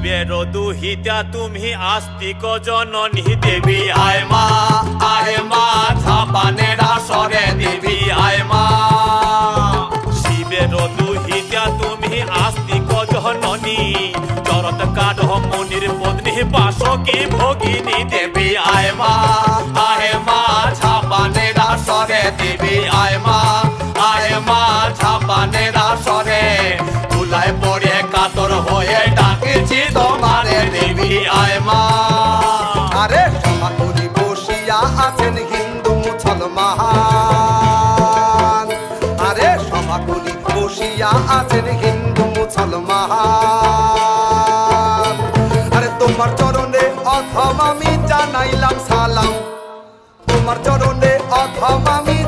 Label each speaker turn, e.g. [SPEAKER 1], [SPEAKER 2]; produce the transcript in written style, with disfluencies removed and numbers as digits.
[SPEAKER 1] শিবের দুহিতা তুমি আস্তিক জননী দেবী আয় মা ঝাপানের আসরে দেবী আয় মা। শিবের দুহিতা তুমি আস্তিক জননী চরত কাঠ মনির পত্নী বাসকি ভগিনী দেবী আয় মা ঝাপানের আসরে দেবী আয় মা ঝাপানের আসরে তুলায় পড়ে কাতর হয়ে ডাকেছি তোমারে দেবী আয় মা।
[SPEAKER 2] আরে সমাকুলি বসিয়া আছেন হিন্দু মুসলমান, আরে সমাকুলি বসিয়া আছেন হিন্দু মুসলমান। আরে তোমার চরণে অথম আমি জানাইলাম সালাম, তোমার চরণে অথম আমি